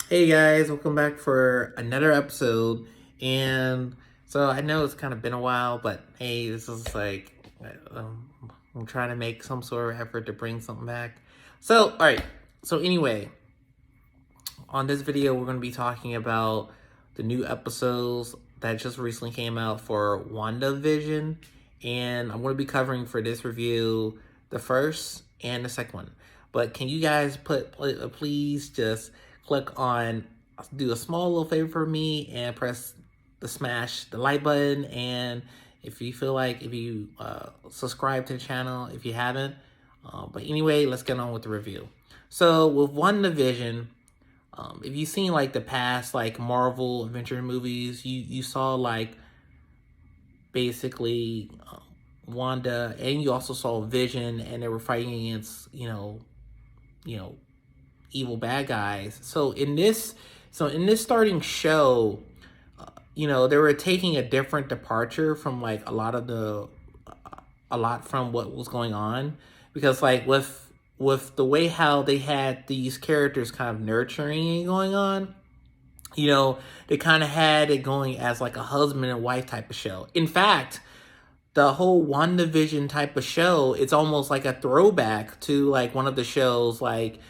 Hey guys, welcome back for another episode. And so I know it's kind of been a while, but hey, this is like I'm trying to make some sort of effort to bring something back. So, all right. So anyway, on this video, we're going to be talking about the new episodes that just recently came out for WandaVision, and I'm going to be covering for this review the first and the second one. But can you guys please just click on, do a small little favor for me and press smash the like button, and if you feel like, if you subscribe to the channel if you haven't. But anyway, let's get on with the review. So with WandaVision, if you've seen like the past like Marvel adventure movies, you saw like basically Wanda, and you also saw Vision, and they were fighting against you know evil bad guys. So in this starting show, they were taking a different departure from like a lot from what was going on, because like with the way how they had these characters kind of nurturing and going on, they kind of had it going as like a husband and wife type of show. In fact, the whole WandaVision type of show, it's almost like a throwback to like one of the shows like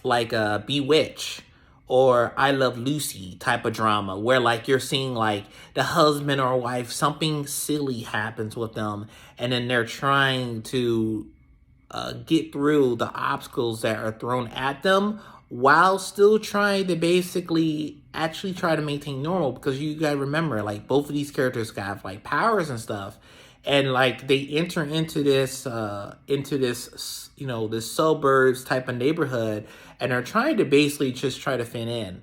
Bewitch or I Love Lucy type of drama, where like you're seeing like the husband or wife, something silly happens with them, and then they're trying to get through the obstacles that are thrown at them while still trying to basically actually try to maintain normal, because you gotta remember, like, both of these characters have like powers and stuff, and like they enter into this this suburbs type of neighborhood, and are trying to basically just try to fit in.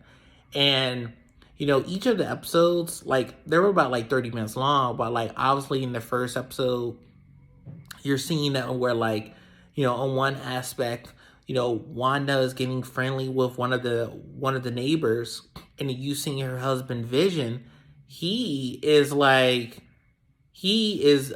And each of the episodes, like, they were about like 30 minutes long, but like obviously in the first episode you're seeing that where, like, on one aspect, Wanda is getting friendly with one of the neighbors, and you seeing her husband Vision. He is like, he's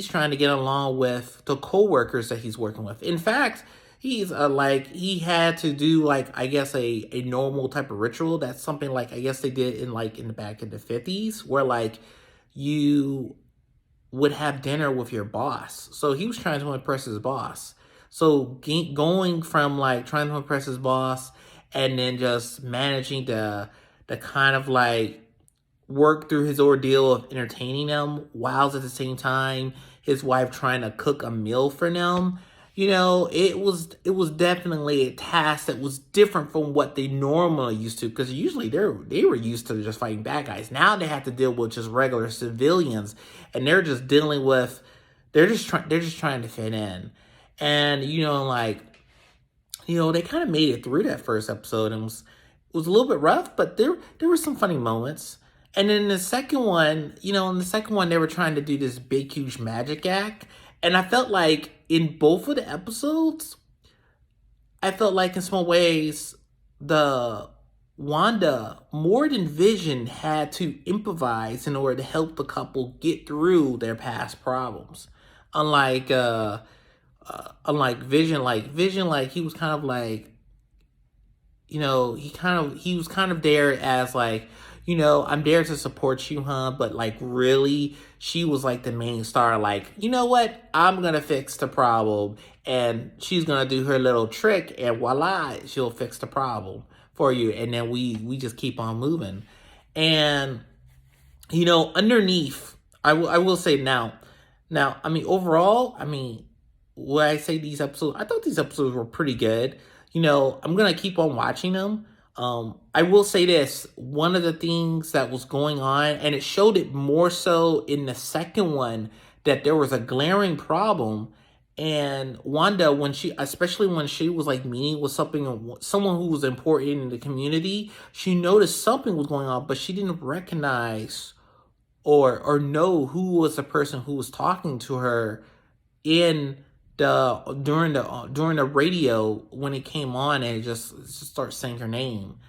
trying to get along with the co-workers that he's working with. In fact, he's like, he had to do, like, I guess a normal type of ritual. That's something like, I guess they did in like in the back in the 50s, where like you would have dinner with your boss. So he was trying to impress his boss. So going from like trying to impress his boss, and then just managing to kind of like work through his ordeal of entertaining them, whilst at the same time his wife trying to cook a meal for them. It was definitely a task that was different from what they normally used to, because usually they were used to just fighting bad guys. Now they have to deal with just regular civilians, and they're just dealing with, they're just trying to fit in. And like, they kind of made it through that first episode, and was a little bit rough, but there were some funny moments. And then the second one, in the second one, they were trying to do this big, huge magic act. And I felt like in both of the episodes, I felt like in small ways, the Wanda, more than Vision, had to improvise in order to help the couple get through their past problems. Unlike unlike Vision, like he was kind of like, he was kind of there as like, I'm there to support you, huh? But like, really, she was like the main star. Like, you know what? I'm gonna fix the problem, and she's gonna do her little trick, and voila, she'll fix the problem for you. And then we just keep on moving. And underneath, I will say now, I mean, overall, I mean, when I say these episodes, I thought these episodes were pretty good. I'm gonna keep on watching them. I will say this: one of the things that was going on, and it showed it more so in the second one, that there was a glaring problem. And Wanda, especially when she was like meeting with someone who was important in the community, she noticed something was going on, but she didn't recognize or know who was the person who was talking to her in during the radio when it came on, and it just starts saying her name.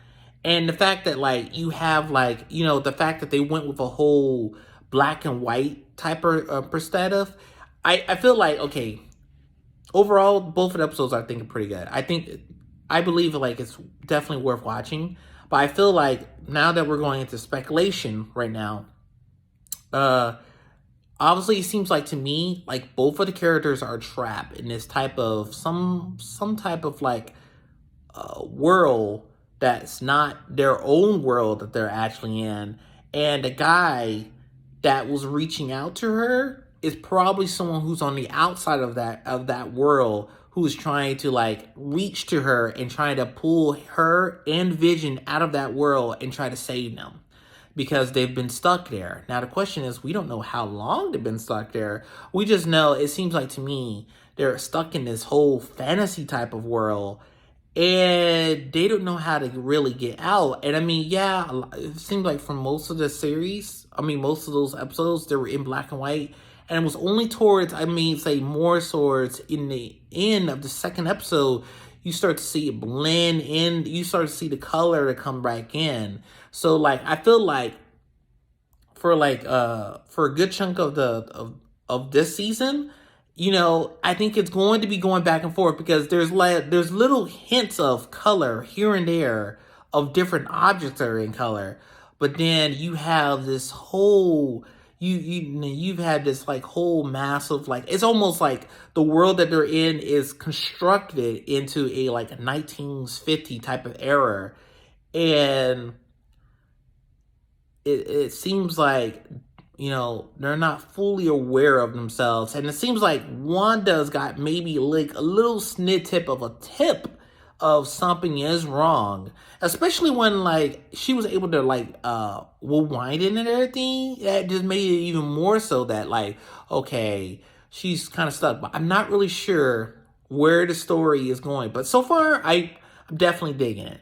And the fact that, like, you have, like, the fact that they went with a whole black and white type of perspective, I feel like, okay, overall, both of the episodes I think are pretty good. I think I believe like it's definitely worth watching. But I feel like now that we're going into speculation right now, uh obviously it seems like to me like both of the characters are trapped in this type of some type of like world that's not their own world that they're actually in. And the guy that was reaching out to her is probably someone who's on the outside of that world, who's trying to like reach to her and trying to pull her and Vision out of that world and try to save them because they've been stuck there. Now the question is, we don't know how long they've been stuck there. We just know, it seems like to me, they're stuck in this whole fantasy type of world and they don't know how to really get out. And I mean, yeah, it seemed like for most of the series, I mean, most of those episodes, they were in black and white. And it was only towards, I mean, say more towards in the end of the second episode, you start to see it blend in. You start to see the color to come back in. So like, I feel like for a good chunk of of this season, you know, I think it's going to be going back and forth because there's little hints of color here and there of different objects that are in color, but then you have this whole you've had this like whole massive like, it's almost like the world that they're in is constructed into a like a 1950 type of era, and it seems like, you know, they're not fully aware of themselves. And it seems like Wanda's got maybe like a little snit of a tip of something is wrong. Especially when like she was able to like rewind it and everything. That just made it even more so that like, okay, she's kind of stuck. But I'm not really sure where the story is going. But so far, I'm definitely digging it.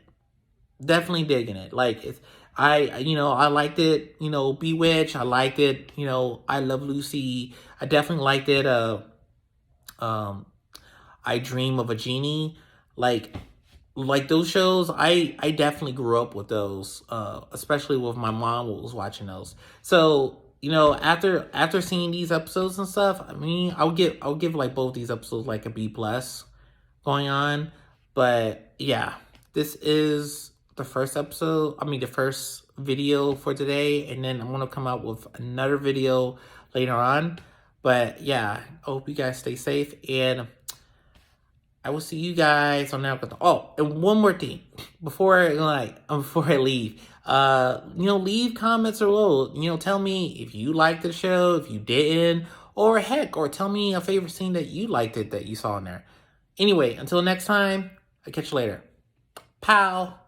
Definitely digging it. Like it's, you know, I liked it. You know, Bewitched. I liked it. You know, I Love Lucy. I definitely liked it. Um, I Dream of a Genie. Like those shows. I definitely grew up with those. Especially with my mom who was watching those. So you know, after seeing these episodes and stuff, I mean, I'll give like both these episodes like a B plus going on. But yeah, this is the first episode. I mean, the first video for today, and then I'm gonna come out with another video later on. But yeah, I hope you guys stay safe, and I will see you guys on the Oh, and one more thing before before I leave. You know, leave comments below. You know, tell me if you liked the show, if you didn't, or heck, or tell me a favorite scene that you liked it that you saw in there. Anyway, until next time, I'll catch you later. Pow!